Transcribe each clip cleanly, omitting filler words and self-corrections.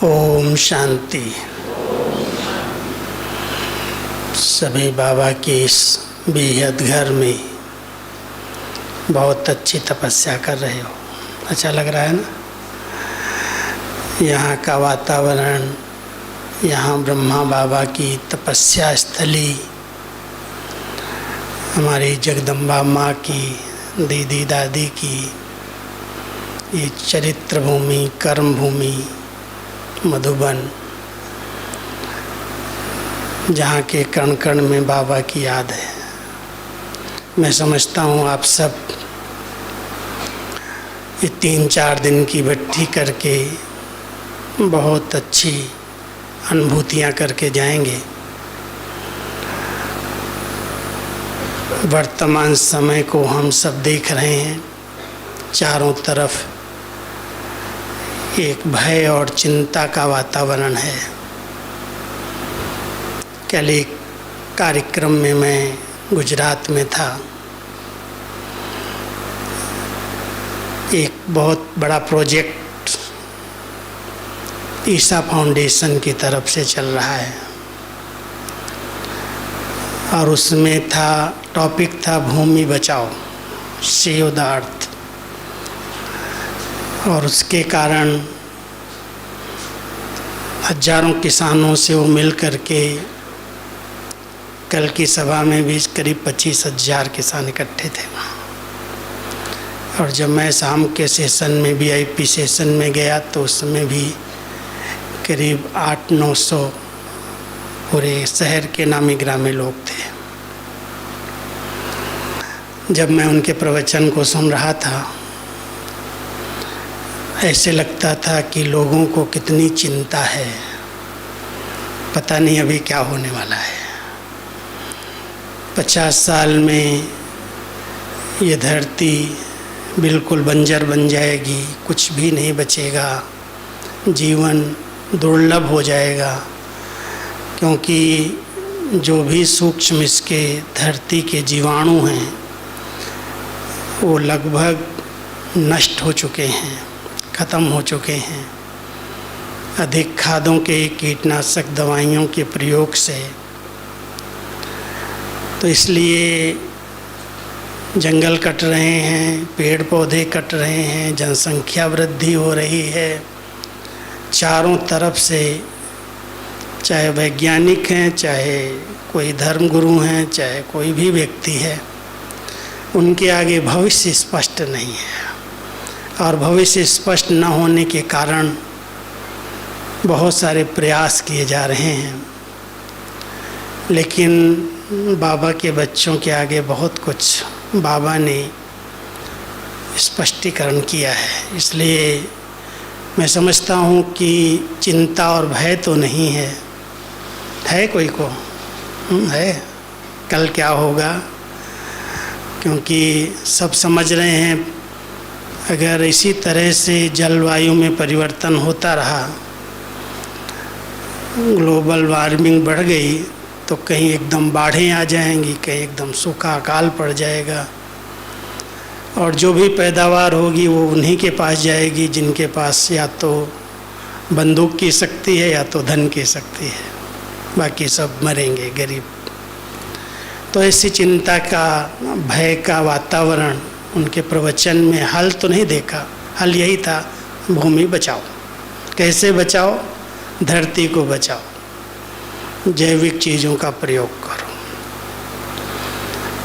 ओम शांति। सभी बाबा के इस बेहद घर में बहुत अच्छी तपस्या कर रहे हो, अच्छा लग रहा है ना। यहाँ का वातावरण, यहाँ ब्रह्मा बाबा की तपस्या स्थली, हमारी जगदम्बा माँ की, दीदी दादी की ये चरित्र भूमि, कर्म भूमि मधुबन, जहाँ के कण कण में बाबा की याद है। मैं समझता हूँ आप सब ये 3-4 दिन की भट्टी करके बहुत अच्छी अनुभूतियाँ करके जाएंगे। वर्तमान समय को हम सब देख रहे हैं, चारों तरफ एक भय और चिंता का वातावरण है। कल एक कार्यक्रम में मैं गुजरात में था। एक बहुत बड़ा प्रोजेक्ट ईसा फाउंडेशन की तरफ से चल रहा है और उसमें टॉपिक था भूमि बचाओ, सेव द अर्थ। और उसके कारण हजारों किसानों से वो मिल करके कल की सभा में भी करीब 25,000 किसान इकट्ठे थे वहाँ। और जब मैं शाम के सेशन में VIP सेशन में गया तो उसमें भी करीब 800-900 पूरे शहर के नामी ग्रामी लोग थे। जब मैं उनके प्रवचन को सुन रहा था, ऐसे लगता था कि लोगों को कितनी चिंता है, पता नहीं अभी क्या होने वाला है। 50 साल में ये धरती बिल्कुल बंजर बन जाएगी, कुछ भी नहीं बचेगा, जीवन दुर्लभ हो जाएगा, क्योंकि जो भी सूक्ष्म इसके धरती के जीवाणु हैं वो लगभग नष्ट हो चुके हैं, ख़त्म हो चुके हैं। अधिक खादों के, कीटनाशक दवाइयों के प्रयोग से। तो इसलिए जंगल कट रहे हैं, पेड़ पौधे कट रहे हैं, जनसंख्या वृद्धि हो रही है चारों तरफ से। चाहे वैज्ञानिक हैं, चाहे कोई धर्मगुरु हैं, चाहे कोई भी व्यक्ति है, उनके आगे भविष्य स्पष्ट नहीं है। और भविष्य स्पष्ट न होने के कारण बहुत सारे प्रयास किए जा रहे हैं, लेकिन बाबा के बच्चों के आगे बहुत कुछ बाबा ने स्पष्टीकरण किया है। इसलिए मैं समझता हूँ कि चिंता और भय तो नहीं है कोई को है कल क्या होगा, क्योंकि सब समझ रहे हैं अगर इसी तरह से जलवायु में परिवर्तन होता रहा, ग्लोबल वार्मिंग बढ़ गई, तो कहीं एकदम बाढ़ें आ जाएंगी, कहीं एकदम सूखा अकाल पड़ जाएगा। और जो भी पैदावार होगी वो उन्हीं के पास जाएगी जिनके पास या तो बंदूक की शक्ति है या तो धन की शक्ति है, बाकी सब मरेंगे गरीब। तो ऐसी चिंता का, भय का वातावरण उनके प्रवचन में हल तो नहीं देखा। हल यही था, भूमि बचाओ। कैसे बचाओ? धरती को बचाओ, जैविक चीज़ों का प्रयोग करो।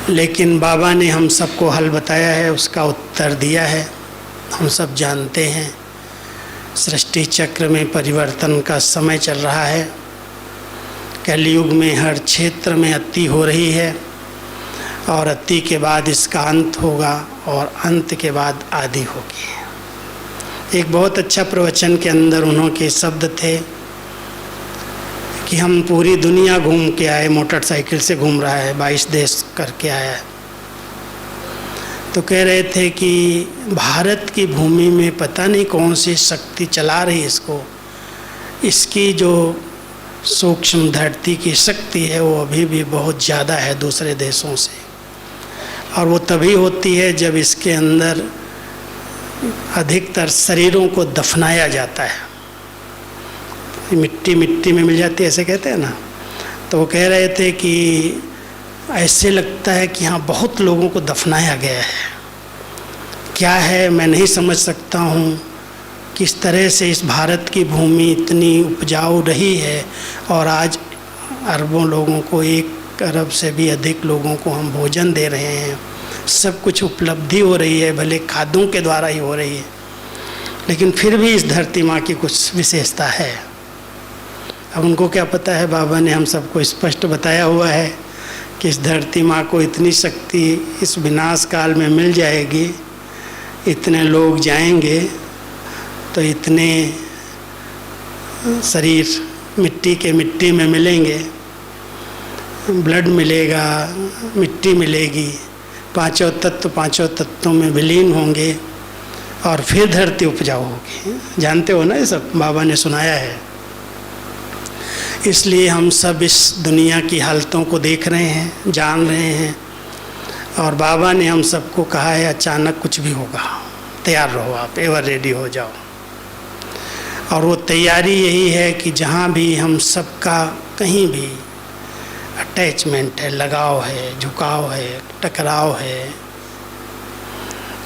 लेकिन बाबा ने हम सबको हल बताया है, उसका उत्तर दिया है। हम सब जानते हैं सृष्टि चक्र में परिवर्तन का समय चल रहा है। कलयुग में हर क्षेत्र में अति हो रही है और अति के बाद इसका अंत होगा और अंत के बाद आदि होगी। एक बहुत अच्छा प्रवचन के अंदर उन्होंने शब्द थे कि हम पूरी दुनिया घूम के आए, मोटरसाइकिल से घूम रहा है, 22 देश करके आया है। तो कह रहे थे कि भारत की भूमि में पता नहीं कौन सी शक्ति चला रही है इसको, इसकी जो सूक्ष्म धरती की शक्ति है वो अभी भी बहुत ज़्यादा है दूसरे देशों से। और वो तभी होती है जब इसके अंदर अधिकतर शरीरों को दफनाया जाता है। मिट्टी मिट्टी में मिल जाती है, ऐसे कहते हैं ना। तो वो कह रहे थे कि ऐसे लगता है कि यहाँ बहुत लोगों को दफनाया गया है। क्या है मैं नहीं समझ सकता हूँ। किस तरह से इस भारत की भूमि इतनी उपजाऊ रही है और आज अरबों लोगों को, 1 अरब से भी अधिक लोगों को हम भोजन दे रहे हैं। सब कुछ उपलब्धि हो रही है, भले खादों के द्वारा ही हो रही है, लेकिन फिर भी इस धरती माँ की कुछ विशेषता है। अब उनको क्या पता है, बाबा ने हम सबको स्पष्ट बताया हुआ है कि इस धरती माँ को इतनी शक्ति इस विनाश काल में मिल जाएगी, इतने लोग जाएंगे तो इतने शरीर मिट्टी के मिट्टी में मिलेंगे, ब्लड मिलेगा, मिट्टी मिलेगी, पांचों तत्वों में विलीन होंगे और फिर धरती उपजाऊ होगी। जानते हो ना, ये सब बाबा ने सुनाया है। इसलिए हम सब इस दुनिया की हालतों को देख रहे हैं, जान रहे हैं, और बाबा ने हम सबको कहा है अचानक कुछ भी होगा, तैयार रहो, आप एवर रेडी हो जाओ। और वो तैयारी यही है कि जहाँ भी हम सबका कहीं भी अटैचमेंट है, लगाव है, झुकाव है, टकराव है,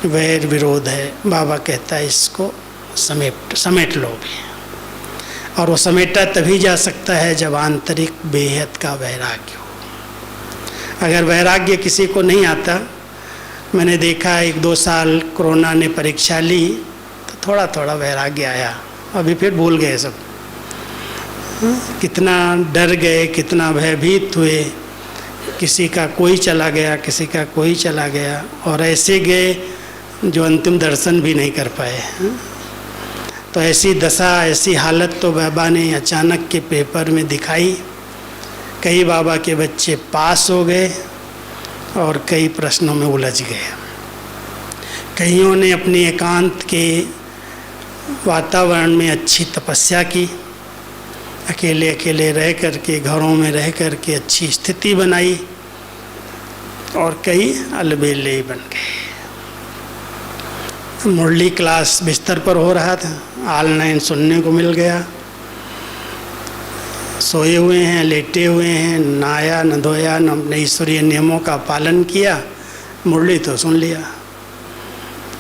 वैर विरोध है, बाबा कहता है इसको समेट लो भी। और वो समेटा तभी जा सकता है जब आंतरिक बेहद का वैराग्य हो। अगर वैराग्य किसी को नहीं आता, मैंने देखा 1-2 साल कोरोना ने परीक्षा ली तो थोड़ा थोड़ा वैराग्य आया, अभी फिर भूल गए सब। कितना डर गए, कितना भयभीत हुए, किसी का कोई चला गया, किसी का कोई चला गया, और ऐसे गए जो अंतिम दर्शन भी नहीं कर पाए। तो ऐसी दशा, ऐसी हालत तो बाबा ने अचानक के पेपर में दिखाई। कई बाबा के बच्चे पास हो गए और कई प्रश्नों में उलझ गए। कईयों ने अपनी एकांत के वातावरण में अच्छी तपस्या की, अकेले अकेले रह करके, घरों में रह करके अच्छी स्थिति बनाई, और कई अलबेले बन गए। मुरली क्लास बिस्तर पर हो रहा था, ऑनलाइन सुनने को मिल गया। सोए हुए हैं, लेटे हुए हैं, नहाया न धोया, न अपने ईश्वरीय नियमों का पालन किया, मुरली तो सुन लिया,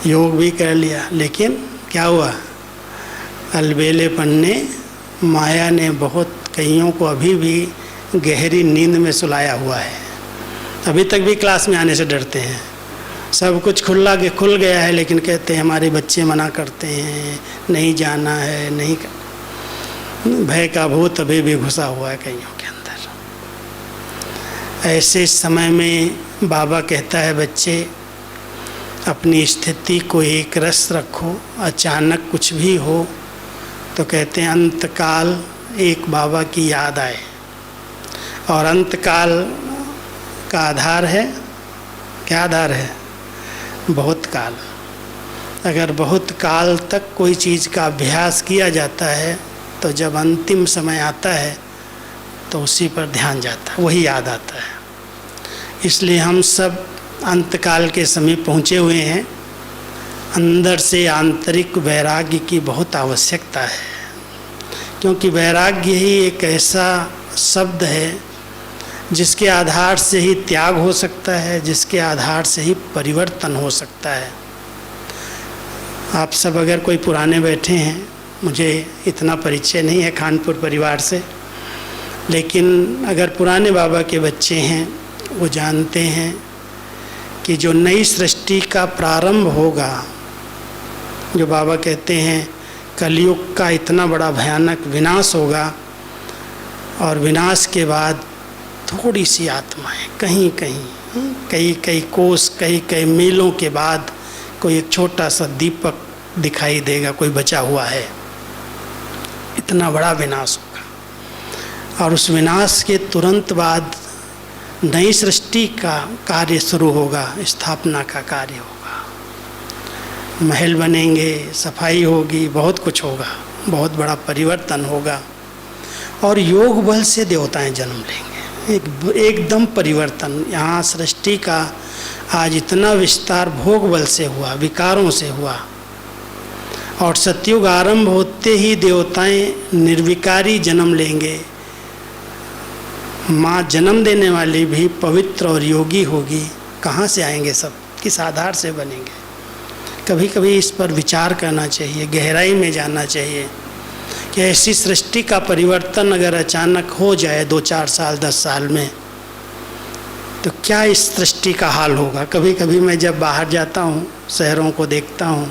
योग भी कर लिया, लेकिन क्या हुआ, अलबेलेपन ने, माया ने बहुत कईयों को अभी भी गहरी नींद में सुलाया हुआ है। अभी तक भी क्लास में आने से डरते हैं। सब कुछ खुल गया है, लेकिन कहते हैं हमारे बच्चे मना करते हैं, नहीं जाना है, नहीं। भय का भूत अभी भी घुसा हुआ है कईयों के अंदर। ऐसे समय में बाबा कहता है बच्चे अपनी स्थिति को एक रस रखो, अचानक कुछ भी हो तो कहते हैं अंतकाल एक बाबा की याद आए। और अंतकाल का आधार है, क्या आधार है, बहुत काल। अगर बहुत काल तक कोई चीज़ का अभ्यास किया जाता है तो जब अंतिम समय आता है तो उसी पर ध्यान जाता है, वही याद आता है। इसलिए हम सब अंतकाल के समीप पहुँचे हुए हैं। अंदर से आंतरिक वैराग्य की बहुत आवश्यकता है, क्योंकि वैराग्य ही एक ऐसा शब्द है जिसके आधार से ही त्याग हो सकता है, जिसके आधार से ही परिवर्तन हो सकता है। आप सब अगर कोई पुराने बैठे हैं, मुझे इतना परिचय नहीं है खानपुर परिवार से, लेकिन अगर पुराने बाबा के बच्चे हैं वो जानते हैं कि जो नई सृष्टि का प्रारंभ होगा, जो बाबा कहते हैं कलयुग का इतना बड़ा भयानक विनाश होगा, और विनाश के बाद थोड़ी सी आत्माएं कहीं कई कोस, कई मीलों के बाद कोई एक छोटा सा दीपक दिखाई देगा, कोई बचा हुआ है। इतना बड़ा विनाश होगा, और उस विनाश के तुरंत बाद नई सृष्टि का कार्य शुरू होगा, स्थापना का कार्य होगा। महल बनेंगे, सफाई होगी, बहुत कुछ होगा, बहुत बड़ा परिवर्तन होगा, और योग बल से देवताएं जन्म लेंगे। एकदम परिवर्तन। यहाँ सृष्टि का आज इतना विस्तार भोग बल से हुआ, विकारों से हुआ, और सतयुग आरंभ होते ही देवताएं निर्विकारी जन्म लेंगे। माँ जन्म देने वाली भी पवित्र और योगी होगी। कहाँ से आएंगे सब, किस आधार से बनेंगे? कभी कभी इस पर विचार करना चाहिए, गहराई में जाना चाहिए कि ऐसी सृष्टि का परिवर्तन अगर अचानक हो जाए 2-4 साल 10 साल में, तो क्या इस सृष्टि का हाल होगा। कभी कभी मैं जब बाहर जाता हूँ, शहरों को देखता हूँ,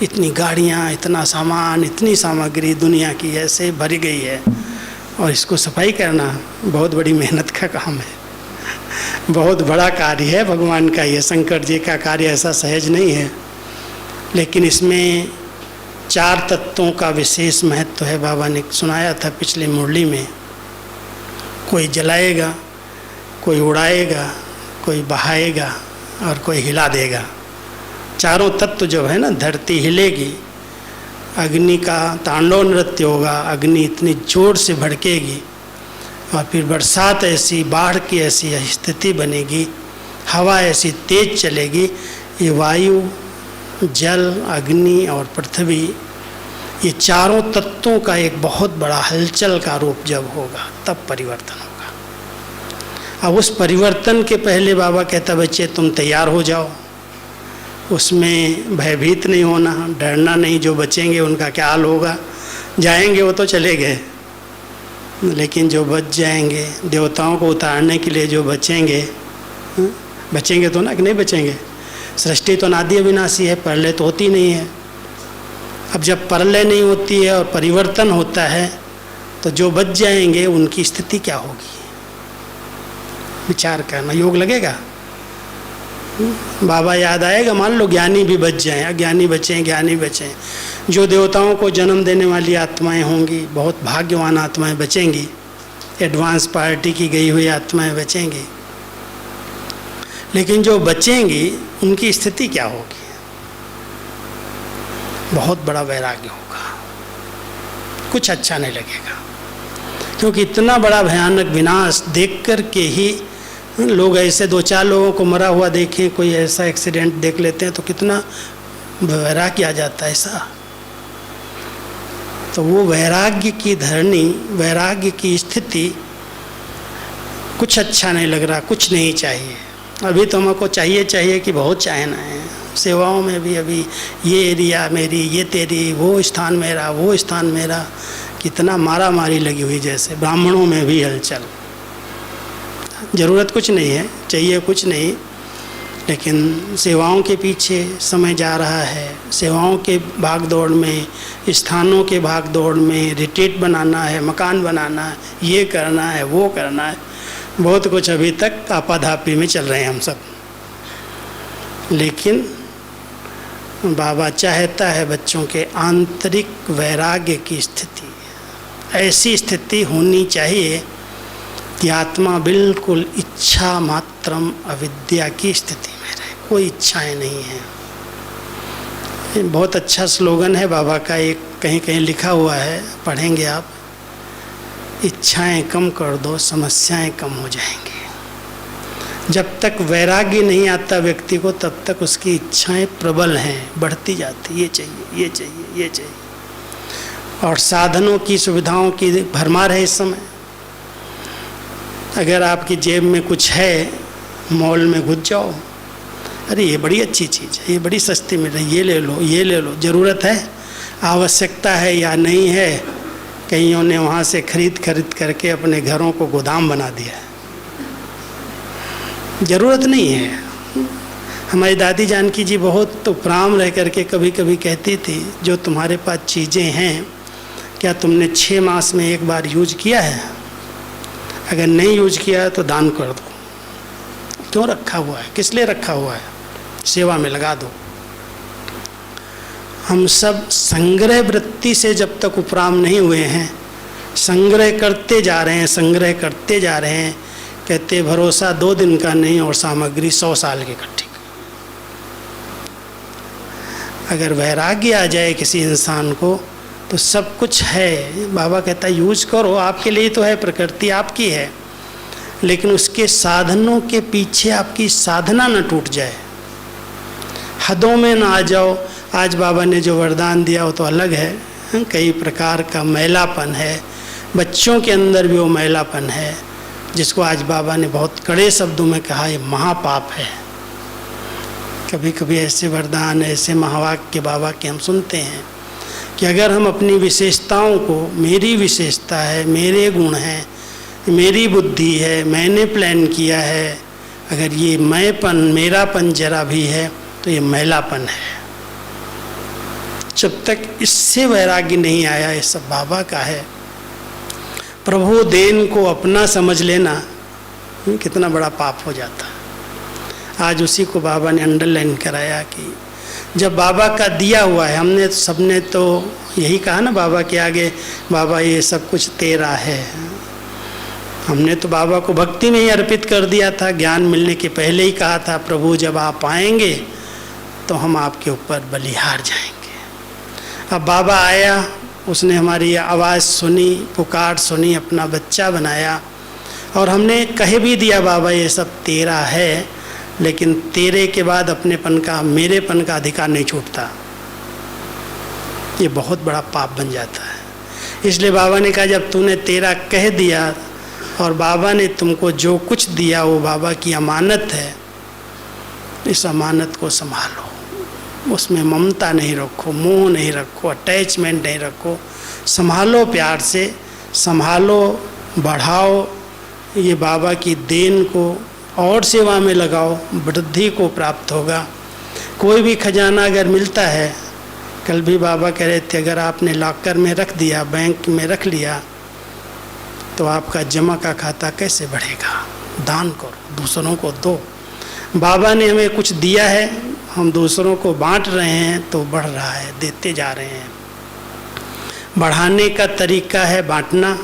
इतनी गाड़ियाँ, इतना सामान, इतनी सामग्री दुनिया की ऐसे भरी गई है, और इसको सफाई करना बहुत बड़ी मेहनत का काम है, बहुत बड़ा कार्य है भगवान का। ये शंकर जी का कार्य ऐसा सहज नहीं है, लेकिन इसमें 4 तत्वों का विशेष महत्व है। बाबा ने सुनाया था पिछली मुरली में, कोई जलाएगा, कोई उड़ाएगा, कोई बहाएगा और कोई हिला देगा। 4 तत्व जो है ना, धरती हिलेगी, अग्नि का तांडव नृत्य होगा, अग्नि इतनी जोर से भड़केगी, और फिर बरसात ऐसी, बाढ़ की ऐसी स्थिति बनेगी, हवा ऐसी तेज चलेगी, ये वायु, जल, अग्नि और पृथ्वी, ये 4 तत्वों का एक बहुत बड़ा हलचल का रूप जब होगा तब परिवर्तन होगा। अब उस परिवर्तन के पहले बाबा कहता, बच्चे तुम तैयार हो जाओ, उसमें भयभीत नहीं होना, डरना नहीं। जो बचेंगे उनका क्या हाल होगा, जाएंगे वो तो चले गए, लेकिन जो बच जाएंगे, देवताओं को उतारने के लिए जो बचेंगे, बचेंगे तो ना कि नहीं बचेंगे। सृष्टि तो अनादि अविनाशी है, प्रलय तो होती नहीं है। अब जब प्रलय नहीं होती है और परिवर्तन होता है, तो जो बच जाएंगे उनकी स्थिति क्या होगी, विचार करना। योग लगेगा। बाबा याद आएगा, मान लो ज्ञानी भी बच जाएं, अज्ञानी बचें, ज्ञानी बचें। जो देवताओं को जन्म देने वाली आत्माएं होंगी, बहुत भाग्यवान आत्माएं बचेंगी, एडवांस पार्टी की गई हुई आत्माएं बचेंगी। लेकिन जो बचेंगी उनकी स्थिति क्या होगी, बहुत बड़ा वैराग्य होगा, कुछ अच्छा नहीं लगेगा। क्योंकि इतना बड़ा भयानक विनाश देख कर के ही लोग, ऐसे 2-4 लोगों को मरा हुआ देखें, कोई ऐसा एक्सीडेंट देख लेते हैं तो कितना वैराग्य आ जाता है ऐसा। तो वो वैराग्य की धरनी, वैराग्य की स्थिति, कुछ अच्छा नहीं लग रहा, कुछ नहीं चाहिए। अभी तो हमको चाहिए कि बहुत चाहना है। सेवाओं में भी अभी ये एरिया मेरी, ये तेरी, वो स्थान मेरा, वो स्थान मेरा, कितना मारा मारी लगी हुई। जैसे ब्राह्मणों में भी हलचल। ज़रूरत कुछ नहीं है, चाहिए कुछ नहीं, लेकिन सेवाओं के पीछे समय जा रहा है। सेवाओं के भाग दौड़ में, स्थानों के भाग दौड़ में, रिट्रीट बनाना है, मकान बनाना है, ये करना है, वो करना है, बहुत कुछ अभी तक आपाधापी में चल रहे हैं हम सब। लेकिन बाबा चाहता है बच्चों के आंतरिक वैराग्य की स्थिति, ऐसी स्थिति होनी चाहिए कि आत्मा बिल्कुल इच्छा मात्रम अविद्या की स्थिति में रहे, कोई इच्छाएं नहीं है। ये बहुत अच्छा स्लोगन है बाबा का, एक कहीं कहीं लिखा हुआ है, पढ़ेंगे आप। इच्छाएं कम कर दो, समस्याएं कम हो जाएंगी। जब तक वैराग्य नहीं आता व्यक्ति को, तब तक उसकी इच्छाएं प्रबल हैं, बढ़ती जाती, ये चाहिए, ये चाहिए, ये चाहिए। और साधनों की, सुविधाओं की भरमार है इस समय। अगर आपकी जेब में कुछ है, मॉल में घुस जाओ, अरे ये बड़ी अच्छी चीज़ है, ये बड़ी सस्ती मिल रही है, ये ले लो, ये ले लो। ज़रूरत है, आवश्यकता है या नहीं है, कईयों ने वहाँ से खरीद करके अपने घरों को गोदाम बना दिया है। ज़रूरत नहीं है। हमारी दादी जानकी जी बहुत उपराम रह करके कभी कभी कहती थी, जो तुम्हारे पास चीज़ें हैं, क्या तुमने 6 मास में एक बार यूज किया है? अगर नहीं यूज किया है तो दान कर दो। क्यों रखा हुआ है, किस लिए रखा हुआ है? सेवा में लगा दो। हम सब संग्रह वृत्ति से जब तक उपराम नहीं हुए हैं, संग्रह करते जा रहे हैं, संग्रह करते जा रहे हैं। कहते भरोसा 2 दिन का नहीं और सामग्री 100 साल की इकट्ठी। अगर वैराग्य आ जाए किसी इंसान को तो सब कुछ है। बाबा कहता है यूज करो, आपके लिए तो है, प्रकृति आपकी है, लेकिन उसके साधनों के पीछे आपकी साधना न टूट जाए, हदों में ना आ जाओ, आज बाबा ने जो वरदान दिया वो तो अलग है, कई प्रकार का मैलापन है, बच्चों के अंदर भी वो मैलापन है, जिसको आज बाबा ने बहुत कड़े शब्दों में कहा ये महापाप है। कभी कभी ऐसे वरदान, ऐसे महावाक्य बाबा के हम सुनते हैं कि अगर हम अपनी विशेषताओं को, मेरी विशेषता है, मेरे गुण हैं, मेरी बुद्धि है, मैंने प्लान किया है, अगर ये मैंपन, मेरापन जरा भी है तो ये मैलापन है। जब तक इससे वैराग्य नहीं आया, ये सब बाबा का है। प्रभु देन को अपना समझ लेना कितना बड़ा पाप हो जाता। आज उसी को बाबा ने अंडरलाइन कराया कि जब बाबा का दिया हुआ है, हमने सबने तो यही कहा ना बाबा के आगे, बाबा ये सब कुछ तेरा है। हमने तो बाबा को भक्ति में ही अर्पित कर दिया था, ज्ञान मिलने के पहले ही कहा था प्रभु जब आप आएंगे तो हम आपके ऊपर बलिहार जाएंगे। अब बाबा आया, उसने हमारी आवाज़ सुनी, पुकार सुनी, अपना बच्चा बनाया और हमने कह भी दिया बाबा ये सब तेरा है, लेकिन तेरे के बाद अपनेपन का, मेरेपन का अधिकार नहीं छूटता। ये बहुत बड़ा पाप बन जाता है। इसलिए बाबा ने कहा जब तूने तेरा कह दिया और बाबा ने तुमको जो कुछ दिया वो बाबा की अमानत है, इस अमानत को संभालो, उसमें ममता नहीं रखो, मोह नहीं रखो, अटैचमेंट नहीं रखो, संभालो, प्यार से संभालो, बढ़ाओ, ये बाबा की देन को और सेवा में लगाओ, वृद्धि को प्राप्त होगा। कोई भी खजाना अगर मिलता है, कल भी बाबा कह रहे थे अगर आपने लॉकर में रख दिया, बैंक में रख लिया, तो आपका जमा का खाता कैसे बढ़ेगा? दान करो, दूसरों को दो। बाबा ने हमें कुछ दिया है, हम दूसरों को बांट रहे हैं तो बढ़ रहा है, देते जा रहे हैं। बढ़ाने का तरीका है बांटना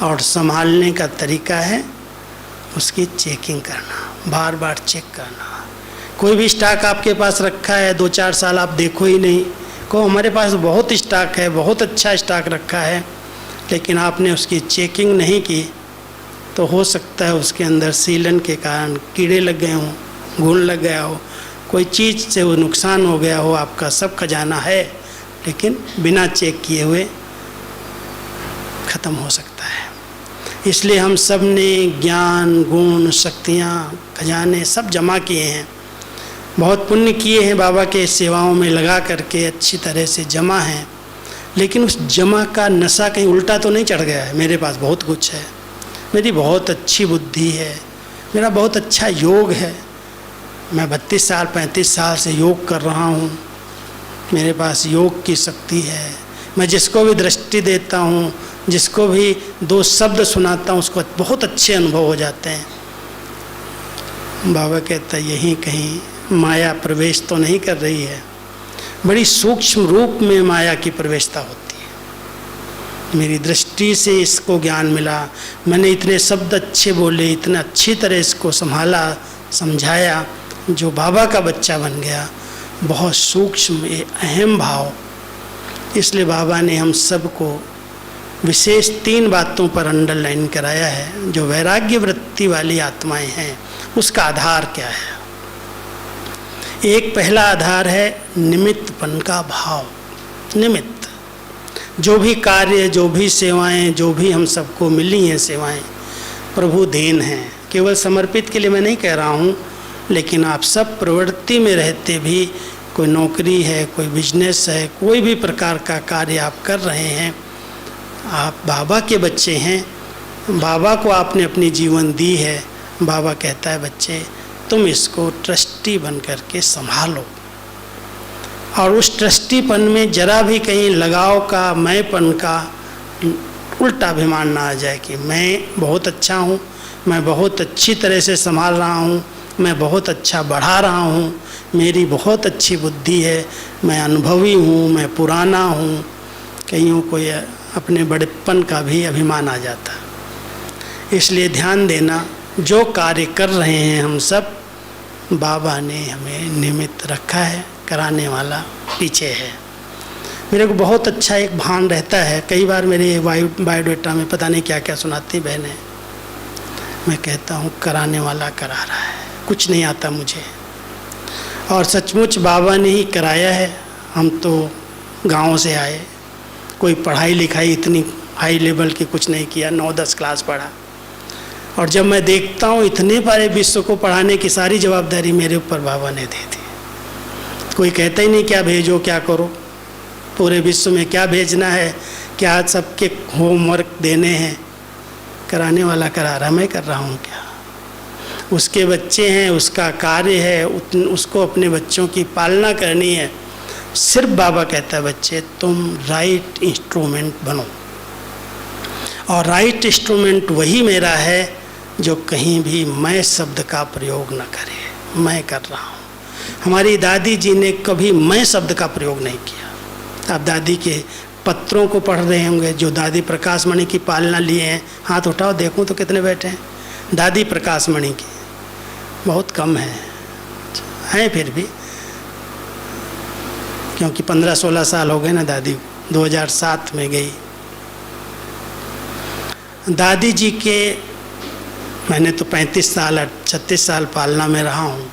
और संभालने का तरीका है उसकी चेकिंग करना, बार बार चेक करना। कोई भी स्टॉक आपके पास रखा है, 2-4 साल आप देखो ही नहीं, को हमारे पास बहुत स्टॉक है, बहुत अच्छा स्टॉक रखा है, लेकिन आपने उसकी चेकिंग नहीं की, तो हो सकता है उसके अंदर सीलन के कारण कीड़े लग गए हों, घुन लग गया हो, कोई चीज़ से वो नुकसान हो गया हो। आपका सब खजाना है, लेकिन बिना चेक किए हुए ख़त्म हो सकता है। इसलिए हम सब ने ज्ञान, गुण, शक्तियाँ, खजाने सब जमा किए हैं, बहुत पुण्य किए हैं, बाबा के सेवाओं में लगा करके अच्छी तरह से जमा हैं, लेकिन उस जमा का नशा कहीं उल्टा तो नहीं चढ़ गया है। मेरे पास बहुत कुछ है, मेरी बहुत अच्छी बुद्धि है, मेरा बहुत अच्छा योग है, मैं 32 साल 35 साल से योग कर रहा हूँ, मेरे पास योग की शक्ति है, मैं जिसको भी दृष्टि देता हूँ, जिसको भी 2 शब्द सुनाता हूँ, उसको बहुत अच्छे अनुभव हो जाते हैं। बाबा कहता है यहीं कहीं माया प्रवेश तो नहीं कर रही है, बड़ी सूक्ष्म रूप में माया की प्रवेशता होती है। मेरी दृष्टि से इसको ज्ञान मिला, मैंने इतने शब्द अच्छे बोले, इतना अच्छी तरह इसको संभाला, समझाया, जो बाबा का बच्चा बन गया। बहुत सूक्ष्म ये अहम भाव। इसलिए बाबा ने हम सबको विशेष 3 बातों पर अंडरलाइन कराया है। जो वैराग्य वृत्ति वाली आत्माएं हैं, उसका आधार क्या है? एक पहला आधार है निमित्तपन का भाव। निमित्त, जो भी कार्य, जो भी सेवाएं, जो भी हम सबको मिली हैं सेवाएं, प्रभु देन हैं। केवल समर्पित के लिए मैं नहीं कह रहा हूँ, लेकिन आप सब प्रवृत्ति में रहते भी, कोई नौकरी है, कोई बिजनेस है, कोई भी प्रकार का कार्य आप कर रहे हैं, आप बाबा के बच्चे हैं, बाबा को आपने अपनी जीवन दी है। बाबा कहता है बच्चे तुम इसको ट्रस्टी बन करके संभालो, और उस ट्रस्टीपन में जरा भी कहीं लगाव का, मैंपन का उल्टा अभिमान ना आ जाए कि मैं बहुत अच्छा हूँ, मैं बहुत अच्छी तरह से संभाल रहा हूँ, मैं बहुत अच्छा बढ़ा रहा हूँ, मेरी बहुत अच्छी बुद्धि है, मैं अनुभवी हूँ, मैं पुराना हूँ। कईयों को अपने बड़ेपन का भी अभिमान आ जाता। इसलिए ध्यान देना, जो कार्य कर रहे हैं हम सब, बाबा ने हमें निमित्त रखा है, कराने वाला पीछे है। मेरे को बहुत अच्छा एक भान रहता है, कई बार मेरे बायोडाटा में पता नहीं क्या क्या सुनाती बहनें, मैं कहता हूँ कराने वाला करा रहा है, कुछ नहीं आता मुझे, और सचमुच बाबा ने ही कराया है। हम तो गांव से आए, कोई पढ़ाई लिखाई इतनी हाई लेवल की कुछ नहीं किया, 9-10 क्लास पढ़ा। और जब मैं देखता हूँ इतने बड़े विश्व को पढ़ाने की सारी जवाबदारी मेरे ऊपर बाबा ने दी थी। कोई कहता ही नहीं क्या भेजो क्या करो, पूरे विश्व में क्या भेजना है, क्या सबके होमवर्क देने हैं, कराने वाला करा रहा, मैं कर रहा हूँ क्या? उसके बच्चे हैं, उसका कार्य है, उसको अपने बच्चों की पालना करनी है। सिर्फ बाबा कहता है बच्चे तुम राइट इंस्ट्रूमेंट बनो, और राइट इंस्ट्रूमेंट वही मेरा है जो कहीं भी मैं शब्द का प्रयोग न करे। मैं कर रहा हूँ। हमारी दादी जी ने कभी मैं शब्द का प्रयोग नहीं किया। आप दादी के पत्रों को पढ़ रहे होंगे, जो दादी प्रकाश मणि की पालना लिए हैं। हाथ उठाओ देखूं तो कितने बैठे हैं दादी प्रकाश मणि की? बहुत कम हैं फिर भी, क्योंकि 15-16 साल हो गए ना दादी को, 2007 में गई दादी जी के। मैंने तो 36 साल पालना में रहा हूँ,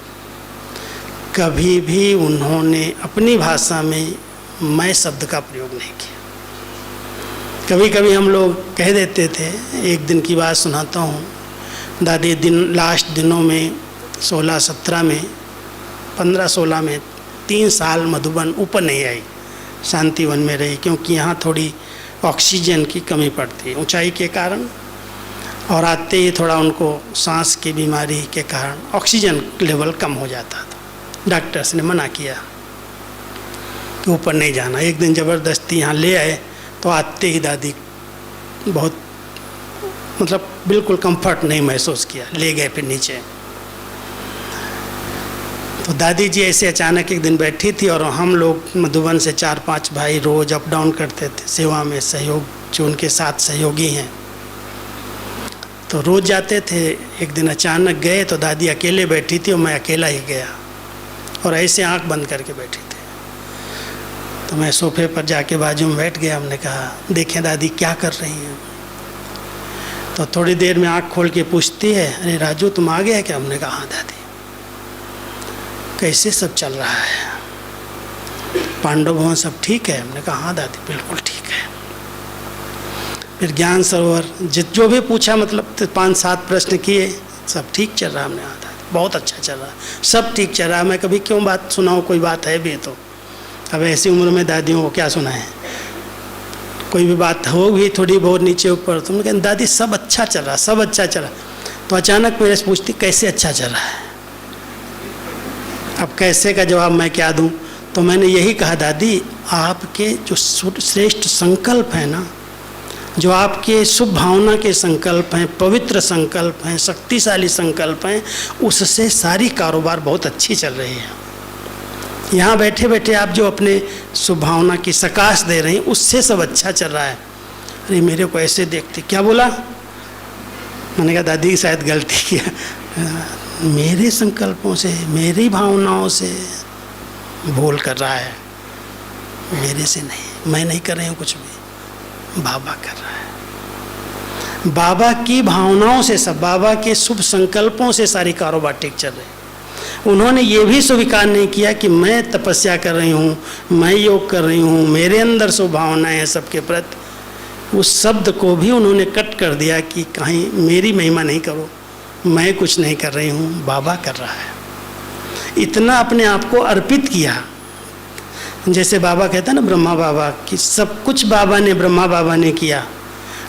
कभी भी उन्होंने अपनी भाषा में मैं शब्द का प्रयोग नहीं किया। कभी कभी हम लोग कह देते थे, एक दिन की बात सुनाता हूँ। दादी लास्ट दिनों में 16-17 में 15-16 में 3 साल मधुबन ऊपर नहीं आई, शांतिवन में रही, क्योंकि यहाँ थोड़ी ऑक्सीजन की कमी पड़ती है ऊंचाई के कारण, और आते ही थोड़ा उनको सांस की बीमारी के कारण ऑक्सीजन लेवल कम हो जाता था। डॉक्टर्स ने मना किया कि ऊपर नहीं जाना। एक दिन ज़बरदस्ती यहाँ ले आए तो आते ही दादी बहुत मतलब बिल्कुल कंफर्ट नहीं महसूस किया, ले गए फिर नीचे। तो दादी जी ऐसे अचानक एक दिन बैठी थी, और हम लोग मधुबन से 4-5 भाई रोज़ अप डाउन करते थे सेवा में, सहयोग जो उनके साथ सहयोगी हैं तो रोज़ जाते थे। एक दिन अचानक गए तो दादी अकेले बैठी थी और मैं अकेला ही गया, और ऐसे आंख बंद करके बैठी थी। तो मैं सोफे पर जाके बाजू में बैठ गया। हमने कहा देखें दादी क्या कर रही हैं? तो थोड़ी देर में आंख खोल के पूछती है, अरे राजू तुम आ गया क्या? हमने कहा हाँ दादी। कैसे सब चल रहा है? पांडव भवन सब ठीक है? हमने कहा हाँ दादी बिल्कुल ठीक है। फिर ज्ञान सरोवर जो भी पूछा, मतलब 5-7 प्रश्न किए, सब ठीक चल रहा। हमने कहा दादी बहुत अच्छा चल रहा, सब ठीक चल रहा। मैं कभी क्यों बात सुनाऊँ, कोई बात है भी तो। अब ऐसी उम्र में दादियों को क्या सुनाएं, कोई भी बात हो भी थोड़ी बहुत नीचे ऊपर। तुमने कहा दादी सब अच्छा चल रहा, सब अच्छा चल रहा। तो अचानक मेरे से पूछती कैसे अच्छा चल रहा है? अब कैसे का जवाब मैं क्या दूं? तो मैंने यही कहा दादी आपके जो श्रेष्ठ संकल्प हैं ना, जो आपके शुभ भावना के संकल्प हैं, पवित्र संकल्प हैं, शक्तिशाली संकल्प हैं, उससे सारी कारोबार बहुत अच्छी चल रही है। यहाँ बैठे बैठे आप जो अपने शुभ भावना की सकाश दे रहे हैं उससे सब अच्छा चल रहा है। अरे मेरे को ऐसे देखते, क्या बोला? मैंने कहा दादी शायद गलती किया, मेरे संकल्पों से मेरी भावनाओं से भूल कर रहा है, मेरे से नहीं, मैं नहीं कर रही हूँ कुछ भी, बाबा कर रहा है। बाबा की भावनाओं से सब, बाबा के शुभ संकल्पों से सारी कारोबार ठीक चल रही है। उन्होंने ये भी स्वीकार नहीं किया कि मैं तपस्या कर रही हूँ, मैं योग कर रही हूँ, मेरे अंदर शुभ भावनाएं हैं सबके प्रति। उस शब्द को भी उन्होंने कट कर दिया कि कहीं मेरी महिमा नहीं करो, मैं कुछ नहीं कर रही हूँ, बाबा कर रहा है। इतना अपने आप को अर्पित किया। जैसे बाबा कहता है ना ब्रह्मा बाबा कि सब कुछ बाबा ने, ब्रह्मा बाबा ने किया।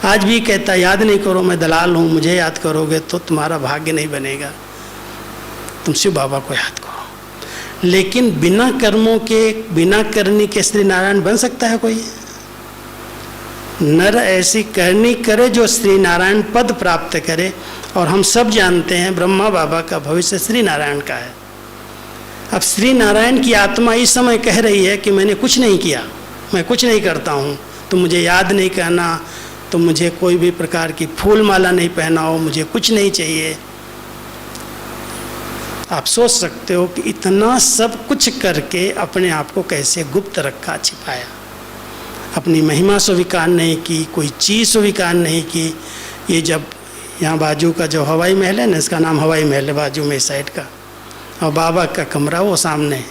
आज भी कहता याद नहीं करो मैं दलाल हूँ, मुझे याद करोगे तो तुम्हारा भाग्य नहीं बनेगा, तुम शिव बाबा को याद करो। लेकिन बिना कर्मों के, बिना करनी के श्री नारायण बन सकता है कोई? नर ऐसी करनी करे जो श्री नारायण पद प्राप्त करे। और हम सब जानते हैं ब्रह्मा बाबा का भविष्य श्री नारायण का है। अब श्री नारायण की आत्मा इस समय कह रही है कि मैंने कुछ नहीं किया, मैं कुछ नहीं करता हूँ, तो मुझे याद नहीं करना, तो मुझे कोई भी प्रकार की फूल माला नहीं पहनाओ, मुझे कुछ नहीं चाहिए। आप सोच सकते हो कि इतना सब कुछ करके अपने आप को कैसे गुप्त रखा, छिपाया, अपनी महिमा स्वीकार नहीं की, कोई चीज़ स्वीकार नहीं की। ये जब यहाँ बाजू का जो हवाई महल है ना, इसका नाम हवाई महल है बाजू में साइड का, और बाबा का कमरा वो सामने।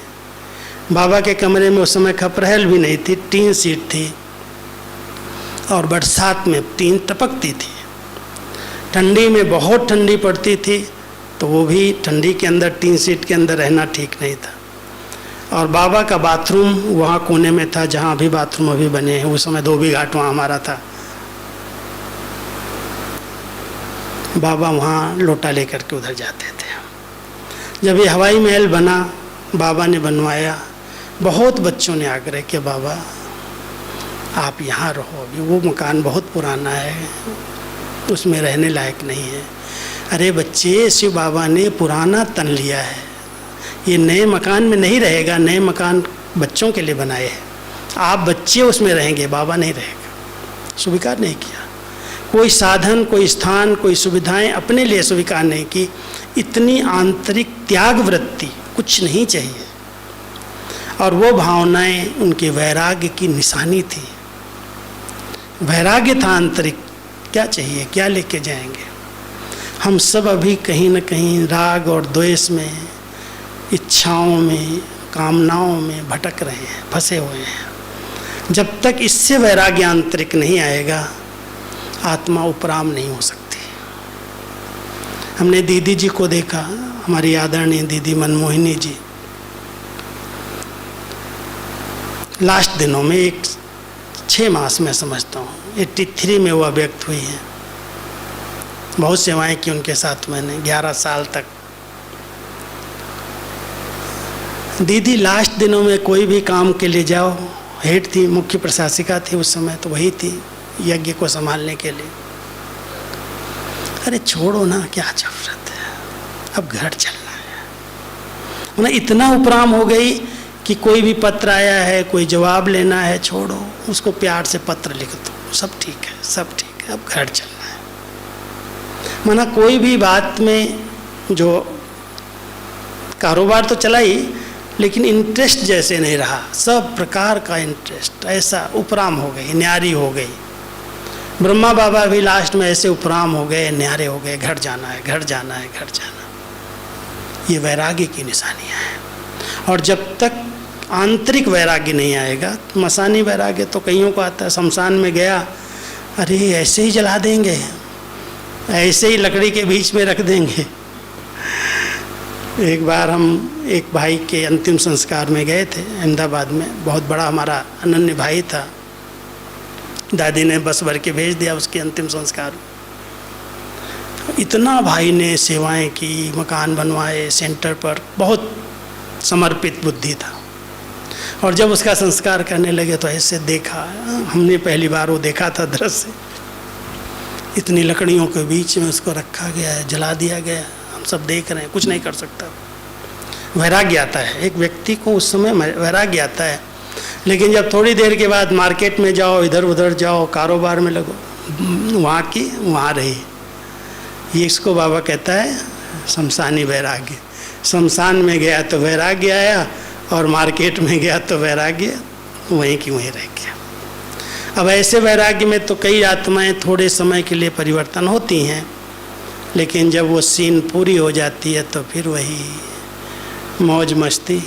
बाबा के कमरे में उस समय खपरहल भी नहीं थी, टीन सीट थी और बरसात में टीन टपकती थी। ठंडी में बहुत ठंडी पड़ती थी तो वो भी ठंडी के अंदर टीन सीट के अंदर रहना ठीक नहीं था। और बाबा का बाथरूम वहाँ कोने में था जहाँ अभी बाथरूम अभी बने हैं। उस समय धोबी घाट वहाँ हमारा था। बाबा वहाँ लोटा लेकर के उधर जाते थे। जब ये हवाई महल बना, बाबा ने बनवाया, बहुत बच्चों ने आग्रह किया बाबा आप यहाँ रहो, अभी वो मकान बहुत पुराना है, उसमें रहने लायक नहीं है। अरे बच्चे, शिव बाबा ने पुराना तन लिया है, ये नए मकान में नहीं रहेगा, नए मकान बच्चों के लिए बनाए हैं, आप बच्चे उसमें रहेंगे, बाबा नहीं रहेगा। स्वीकार नहीं किया। कोई साधन, कोई स्थान, कोई सुविधाएं अपने लिए स्वीकार नहीं की। इतनी आंतरिक त्याग वृत्ति, कुछ नहीं चाहिए। और वो भावनाएं उनके वैराग्य की निशानी थी। वैराग्य था आंतरिक। क्या चाहिए, क्या लेके जाएंगे। हम सब अभी कहीं न कहीं राग और द्वेष में, इच्छाओं में, कामनाओं में भटक रहे हैं, फंसे हुए हैं। जब तक इससे वैराग्य आंतरिक नहीं आएगा, आत्मा उपराम नहीं हो सकती। हमने दीदी जी को देखा, हमारी आदरणीय दीदी मनमोहिनी जी, लास्ट दिनों में 6 मास में समझता हूँ, 83 में वह व्यक्त हुई है। बहुत सेवाएं की उनके साथ मैंने 11 साल तक। दीदी लास्ट दिनों में कोई भी काम के लिए जाओ, हेड थी, मुख्य प्रशासिका थी उस समय, तो वही थी यज्ञ को संभालने के लिए। अरे छोड़ो ना, क्या जरूरत है, अब घर चलना है। उन्हें इतना उपराम हो गई कि कोई भी पत्र आया है, कोई जवाब लेना है, छोड़ो, उसको प्यार से पत्र लिख दो, सब ठीक है, सब ठीक है, अब घर चलना है। माना कोई भी बात में जो कारोबार तो चला ही, लेकिन इंटरेस्ट जैसे नहीं रहा। सब प्रकार का इंटरेस्ट ऐसा उपराम हो गई, न्यारी हो गई। ब्रह्मा बाबा भी लास्ट में ऐसे उपराम हो गए, न्यारे हो गए, घर जाना है, घर जाना है, घर जाना। ये वैराग्य की निशानियाँ हैं। और जब तक आंतरिक वैराग्य नहीं आएगा, मसानी वैराग्य तो कईयों को आता है। शमशान में गया, अरे ऐसे ही जला देंगे, ऐसे ही लकड़ी के बीच में रख देंगे। एक बार हम एक भाई के अंतिम संस्कार में गए थे अहमदाबाद में। बहुत बड़ा हमारा अनन्य भाई था। दादी ने बस भर के भेज दिया उसके अंतिम संस्कार। इतना भाई ने सेवाएं की, मकान बनवाए, सेंटर पर बहुत समर्पित बुद्धि था। और जब उसका संस्कार करने लगे तो ऐसे देखा, हमने पहली बार वो देखा था दृश्य। इतनी लकड़ियों के बीच में उसको रखा गया है, जला दिया गया। हम सब देख रहे हैं, कुछ नहीं कर सकता। वैराग्य आता है एक व्यक्ति को, उस समय वैराग्य आता है। लेकिन जब थोड़ी देर के बाद मार्केट में जाओ, इधर उधर जाओ, कारोबार में लगो, वहाँ की वहाँ रही। ये इसको बाबा कहता है शमशानी वैराग्य। शमशान में गया तो वैराग्य आया, और मार्केट में गया तो वैराग्य वहीं की वहीं रह गया। अब ऐसे वैराग्य में तो कई आत्माएं थोड़े समय के लिए परिवर्तन होती हैं, लेकिन जब वो सीन पूरी हो जाती है तो फिर वही मौज मस्ती,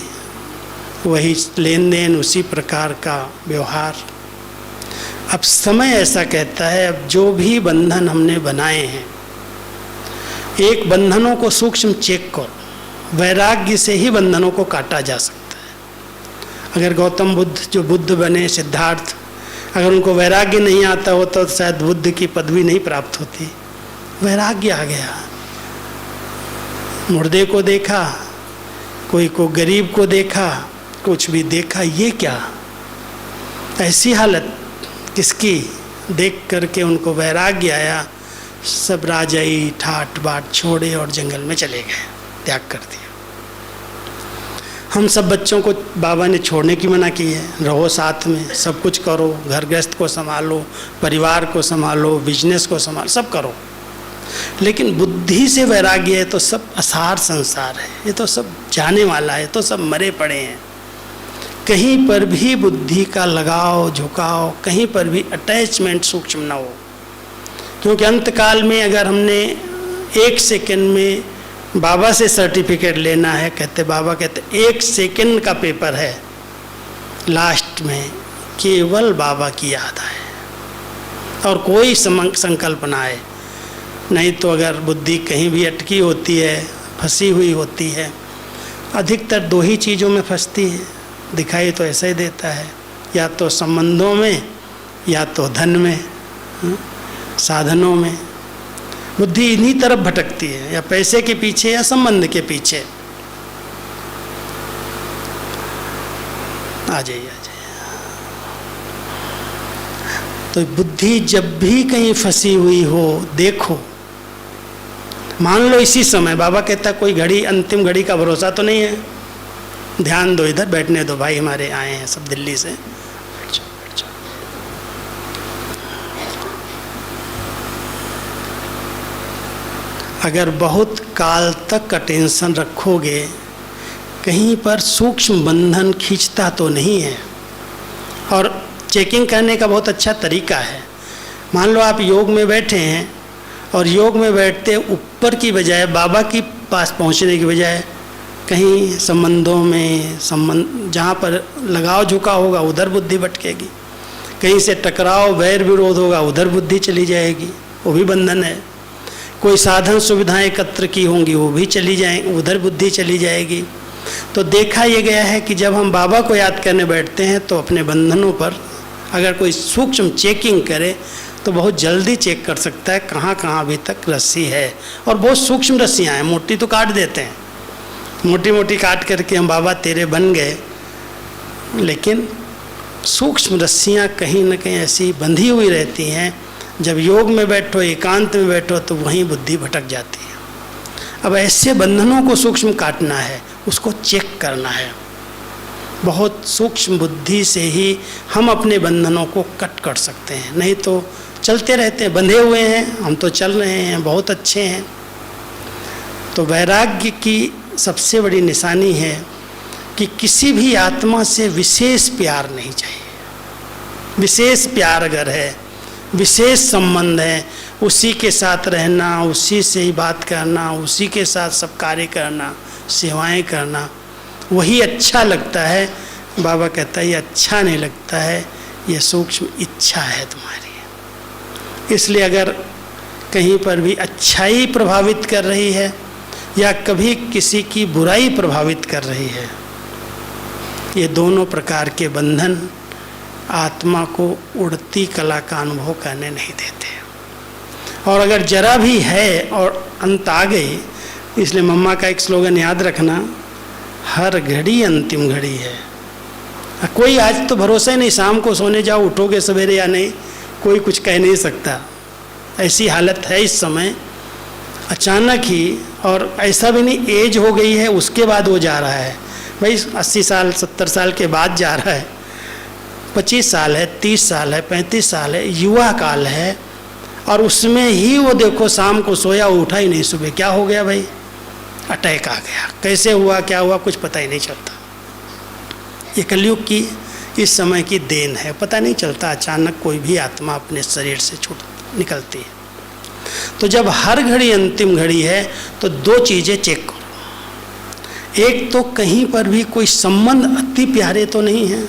वही लेन देन, उसी प्रकार का व्यवहार। अब समय ऐसा कहता है, अब जो भी बंधन हमने बनाए हैं, एक बंधनों को सूक्ष्म चेक करो। वैराग्य से ही बंधनों को काटा जा सकता है। अगर गौतम बुद्ध जो बुद्ध बने, सिद्धार्थ, अगर उनको वैराग्य नहीं आता हो तो शायद बुद्ध की पदवी नहीं प्राप्त होती। वैराग्य आ गया। मुर्दे को देखा, कोई को गरीब को देखा, कुछ भी देखा, ये क्या ऐसी हालत किसकी, देख करके उनको वैराग्य आया। सब राजाई ठाट बाट छोड़े और जंगल में चले गए, त्याग कर दिया। हम सब बच्चों को बाबा ने छोड़ने की मना की है। रहो साथ में, सब कुछ करो, घर गृहस्थ को संभालो, परिवार को संभालो, बिजनेस को संभालो, सब करो। लेकिन बुद्धि से वैराग्य है तो सब असार संसार है, ये तो सब जाने वाला है, तो सब मरे पड़े हैं। कहीं पर भी बुद्धि का लगाव झुकाव, कहीं पर भी अटैचमेंट सूक्ष्म ना हो। क्योंकि अंतकाल में अगर हमने 1 सेकंड में बाबा से सर्टिफिकेट लेना है, कहते बाबा कहते 1 सेकंड का पेपर है, लास्ट में केवल बाबा की याद आए और कोई संकल्प ना आए। नहीं तो अगर बुद्धि कहीं भी अटकी होती है, फंसी हुई होती है, अधिकतर दो ही चीज़ों में फंसती है, दिखाई तो ऐसा ही देता है, या तो संबंधों में या तो धन में, साधनों में। बुद्धि इन्हीं तरफ भटकती है, या पैसे के पीछे या संबंध के पीछे। आ जाइए आ जाइए। तो बुद्धि जब भी कहीं फंसी हुई हो, देखो, मान लो इसी समय, बाबा कहता कोई घड़ी, अंतिम घड़ी का भरोसा तो नहीं है, ध्यान दो, इधर बैठने दो, भाई हमारे आए हैं सब दिल्ली से, बैठ जाओ बैठ जाओ। अगर बहुत काल तक अटेंशन रखोगे, कहीं पर सूक्ष्म बंधन खींचता तो नहीं है। और चेकिंग करने का बहुत अच्छा तरीका है। मान लो आप योग में बैठे हैं और योग में बैठते ऊपर की बजाय, बाबा के पास पहुंचने की बजाय कहीं संबंधों में, जहाँ पर लगाव झुकाव होगा उधर बुद्धि भटकेगी, कहीं से टकराव वैर विरोध होगा उधर बुद्धि चली जाएगी, वो भी बंधन है। कोई साधन सुविधाएं एकत्र की होंगी वो भी चली जाएंगी, उधर बुद्धि चली जाएगी। तो देखा ये गया है कि जब हम बाबा को याद करने बैठते हैं तो अपने बंधनों पर अगर कोई सूक्ष्म चेकिंग करे तो बहुत जल्दी चेक कर सकता है कहाँ कहाँ अभी तक रस्सी है। और बहुत सूक्ष्म रस्सियाँ हैं, मोटी तो काट देते हैं, मोटी मोटी काट करके हम बाबा तेरे बन गए, लेकिन सूक्ष्म रस्सियाँ कहीं न कहीं ऐसी बंधी हुई रहती हैं। जब योग में बैठो, एकांत में बैठो, तो वहीं बुद्धि भटक जाती है। अब ऐसे बंधनों को सूक्ष्म काटना है, उसको चेक करना है। बहुत सूक्ष्म बुद्धि से ही हम अपने बंधनों को कट कर सकते हैं, नहीं तो चलते रहते हैं, बंधे हुए हैं, हम तो चल रहे हैं, बहुत अच्छे हैं। तो वैराग्य की सबसे बड़ी निशानी है कि किसी भी आत्मा से विशेष प्यार नहीं चाहिए। विशेष प्यार अगर है, विशेष संबंध है, उसी के साथ रहना, उसी से ही बात करना, उसी के साथ सब कार्य करना, सेवाएं करना, वही अच्छा लगता है। बाबा कहता है ये अच्छा नहीं लगता है, ये सूक्ष्म इच्छा है तुम्हारी। इसलिए अगर कहीं पर भी अच्छाई प्रभावित कर रही है या कभी किसी की बुराई प्रभावित कर रही है, ये दोनों प्रकार के बंधन आत्मा को उड़ती कला का अनुभव करने नहीं देते। और अगर जरा भी है और अंत आ गई, इसलिए मम्मा का एक स्लोगन याद रखना, हर घड़ी अंतिम घड़ी है। कोई आज तो भरोसा ही नहीं, शाम को सोने जाओ, उठोगे सवेरे या नहीं, कोई कुछ कह नहीं सकता। ऐसी हालत है इस समय, अचानक ही। और ऐसा भी नहीं एज हो गई है उसके बाद वो जा रहा है, भाई 80 साल 70 साल के बाद जा रहा है, 25 साल है, 30 साल है, 35 साल है, युवा काल है, और उसमें ही वो देखो शाम को सोया, उठा ही नहीं, सुबह क्या हो गया भाई, अटैक आ गया, कैसे हुआ क्या हुआ कुछ पता ही नहीं चलता। ये कलयुग की इस समय की देन है, पता नहीं चलता, अचानक कोई भी आत्मा अपने शरीर से छूट निकलती है। तो जब हर घड़ी अंतिम घड़ी है तो दो चीज़ें चेक करो। एक तो कहीं पर भी कोई संबंध अति प्यारे तो नहीं है।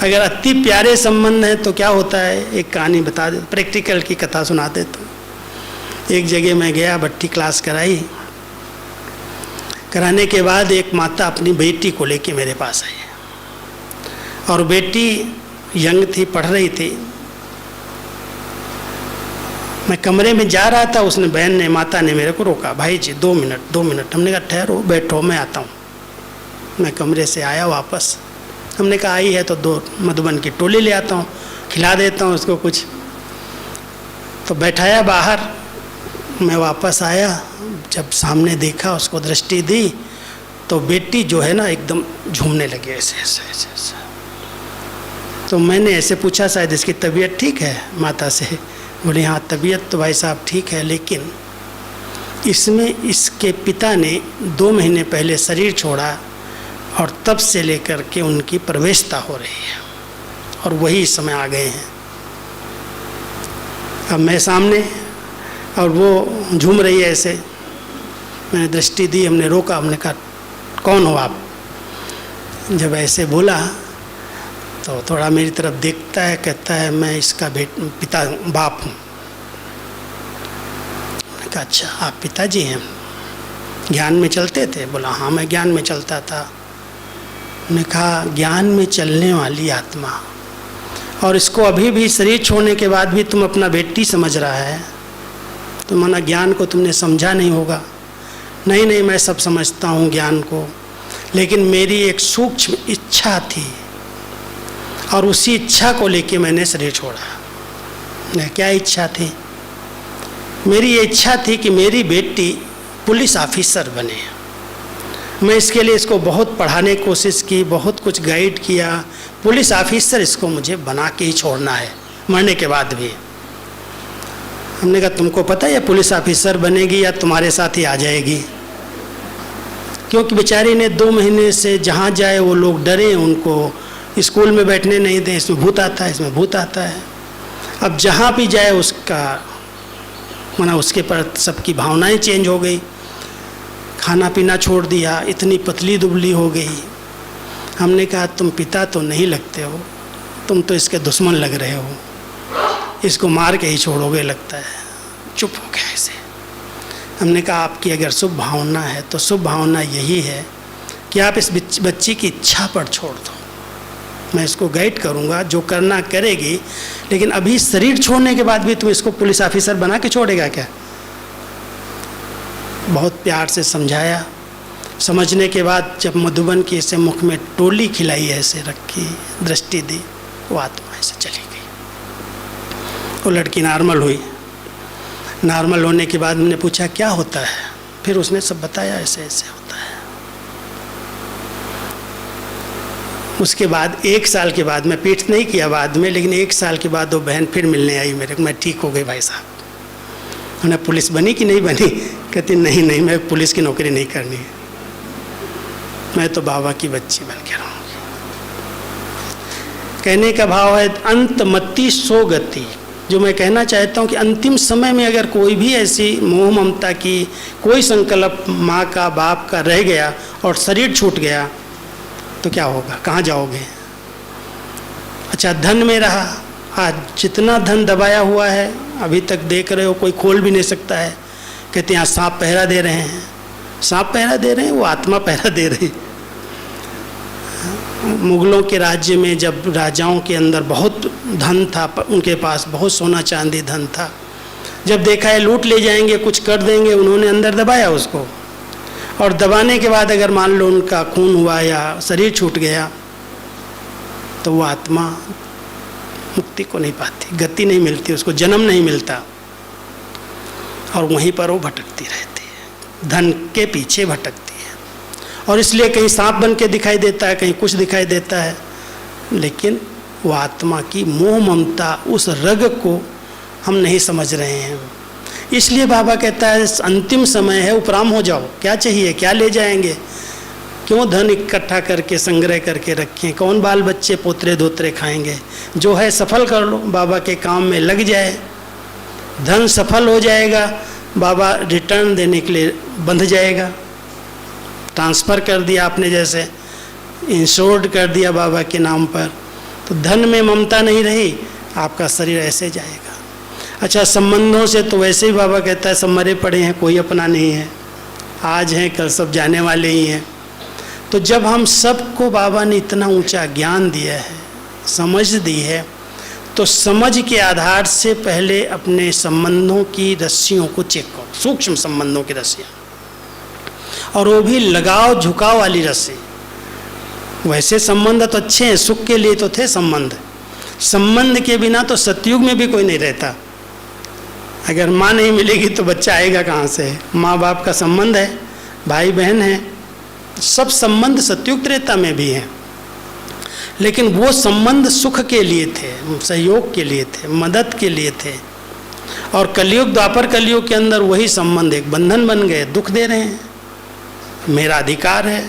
अगर अति प्यारे संबंध है तो क्या होता है, एक कहानी बता दे, प्रैक्टिकल की कथा सुना देता हूँ। एक जगह मैं गया, भट्टी क्लास कराई, कराने के बाद एक माता अपनी बेटी को लेके मेरे पास आई, और बेटी यंग थी, पढ़ रही थी। मैं कमरे में जा रहा था, उसने बहन ने, माता ने मेरे को रोका, भाई जी 2 मिनट। हमने कहा ठहरो, बैठो, मैं आता हूँ। मैं कमरे से आया वापस, हमने कहा आई है तो 2 मधुबन की टोली ले आता हूँ, खिला देता हूँ उसको कुछ। तो बैठाया बाहर, मैं वापस आया, जब सामने देखा, उसको दृष्टि दी, तो बेटी जो है ना एकदम झूमने लगी ऐसे ऐसे ऐसे ऐसे। तो मैंने ऐसे पूछा शायद इसकी तबीयत ठीक है, माता से। बोले हाँ तबीयत तो भाई साहब ठीक है, लेकिन इसमें इसके पिता ने 2 महीने पहले शरीर छोड़ा और तब से लेकर के उनकी प्रवेशता हो रही है, और वही इस समय आ गए हैं। अब मैं सामने और वो झूम रही है ऐसे। मैंने दृष्टि दी, हमने रोका, हमने कहा कौन हो आप? जब ऐसे बोला तो थोड़ा मेरी तरफ देखता है, कहता है मैं इसका पिता बाप हूँ। मैंने कहा अच्छा आप पिताजी हैं, ज्ञान में चलते थे? बोला हाँ मैं ज्ञान में चलता था। मैंने कहा ज्ञान में चलने वाली आत्मा और इसको अभी भी शरीर छोड़ने के बाद भी तुम अपना बेटी समझ रहा है, तो माना ज्ञान को तुमने समझा नहीं होगा। नहीं नहीं मैं सब समझता हूँ ज्ञान को, लेकिन मेरी एक सूक्ष्म इच्छा थी और उसी इच्छा को लेके मैंने शरीर छोड़ा। क्या इच्छा थी? मेरी ये इच्छा थी कि मेरी बेटी पुलिस ऑफिसर बने। मैं इसके लिए इसको बहुत पढ़ाने की कोशिश की, बहुत कुछ गाइड किया। पुलिस ऑफिसर इसको मुझे बना के ही छोड़ना है मरने के बाद भी। हमने कहा तुमको पता है ये पुलिस ऑफिसर बनेगी या तुम्हारे साथ ही आ जाएगी? क्योंकि बेचारी ने 2 महीने से जहाँ जाए वो लोग डरे, उनको स्कूल में बैठने नहीं दें, इसमें भूत आता है, इसमें भूत आता है। अब जहाँ भी जाए उसका माना उसके पर सबकी भावनाएं चेंज हो गई, खाना पीना छोड़ दिया, इतनी पतली दुबली हो गई। हमने कहा तुम पिता तो नहीं लगते हो, तुम तो इसके दुश्मन लग रहे हो, इसको मार के ही छोड़ोगे लगता है। चुप हो गया ऐसे। हमने कहा आपकी अगर शुभ भावना है तो शुभ भावना यही है कि आप इस बच्ची की इच्छा पर छोड़ दो, मैं इसको गाइड करूँगा, जो करना करेगी, लेकिन अभी शरीर छोड़ने के बाद भी तुम इसको पुलिस ऑफिसर बना के छोड़ेगा क्या? बहुत प्यार से समझाया। समझने के बाद जब मधुबन की ऐसे मुख में टोली खिलाई, ऐसे रखी, दृष्टि दी, वो आत्मा ऐसे चली गई। वो लड़की नॉर्मल हुई। नॉर्मल होने के बाद मैंने पूछा क्या होता है, फिर उसने सब बताया ऐसे ऐसे होता है। उसके बाद 1 साल के बाद, मैं पीठ नहीं किया बाद में, लेकिन 1 साल के बाद वो बहन फिर मिलने आई मेरे को। मैं ठीक हो गई भाई साहब। उन्हें पुलिस बनी कि नहीं बनी? कहती नहीं नहीं मैं पुलिस की नौकरी नहीं करनी है, मैं तो बाबा की बच्ची बन के रहूँगी। कहने का भाव है अंतमति सो गति। जो मैं कहना चाहता हूँ कि अंतिम समय में अगर कोई भी ऐसी मोह ममता की कोई संकल्प माँ का बाप का रह गया और शरीर छूट गया तो क्या होगा, कहाँ जाओगे? अच्छा धन में रहा, आज जितना धन दबाया हुआ है अभी तक देख रहे हो, कोई खोल भी नहीं सकता है। कहते यहाँ सांप पहरा दे रहे हैं, सांप पहरा दे रहे हैं, वो आत्मा पहरा दे रही। मुगलों के राज्य में जब राजाओं के अंदर बहुत धन था, उनके पास बहुत सोना चांदी धन था, जब देखा है लूट ले जाएंगे, कुछ कर देंगे, उन्होंने अंदर दबाया उसको। और दबाने के बाद अगर मान लो उनका खून हुआ या शरीर छूट गया तो वो आत्मा मुक्ति को नहीं पाती, गति नहीं मिलती, उसको जन्म नहीं मिलता और वहीं पर वो भटकती रहती है, धन के पीछे भटकती है। और इसलिए कहीं सांप बन के दिखाई देता है, कहीं कुछ दिखाई देता है, लेकिन वो आत्मा की मोह ममता, उस रग को हम नहीं समझ रहे हैं। इसलिए बाबा कहता है अंतिम समय है, उपराम हो जाओ, क्या चाहिए, क्या ले जाएंगे, क्यों धन इकट्ठा करके संग्रह करके रखें, कौन बाल बच्चे पोतरे दोतरे खाएंगे, जो है सफल कर लो, बाबा के काम में लग जाए, धन सफल हो जाएगा, बाबा रिटर्न देने के लिए बंध जाएगा। ट्रांसफ़र कर दिया आपने, जैसे इंश्योर्ड कर दिया बाबा के नाम पर, तो धन में ममता नहीं रही, आपका शरीर ऐसे जाएगा। अच्छा संबंधों से तो वैसे ही बाबा कहता है सब मरे पड़े हैं, कोई अपना नहीं है, आज हैं कल सब जाने वाले ही हैं। तो जब हम सबको बाबा ने इतना ऊंचा ज्ञान दिया है, समझ दी है, तो समझ के आधार से पहले अपने संबंधों की रस्सियों को चेक करो, सूक्ष्म संबंधों की रस्सियाँ, और वो भी लगाव झुकाव वाली रस्सी। वैसे संबंध तो अच्छे हैं, सुख के लिए तो थे संबंध, संबंध के बिना तो सतयुग में भी कोई नहीं रहता। अगर माँ नहीं मिलेगी तो बच्चा आएगा कहाँ से? माँ बाप का संबंध है, भाई बहन है, सब संबंध सतयुग त्रेता में भी हैं, लेकिन वो संबंध सुख के लिए थे, सहयोग के लिए थे, मदद के लिए थे। और कलयुग, द्वापर कलयुग के अंदर वही संबंध एक बंधन बन गए, दुख दे रहे हैं। मेरा अधिकार है,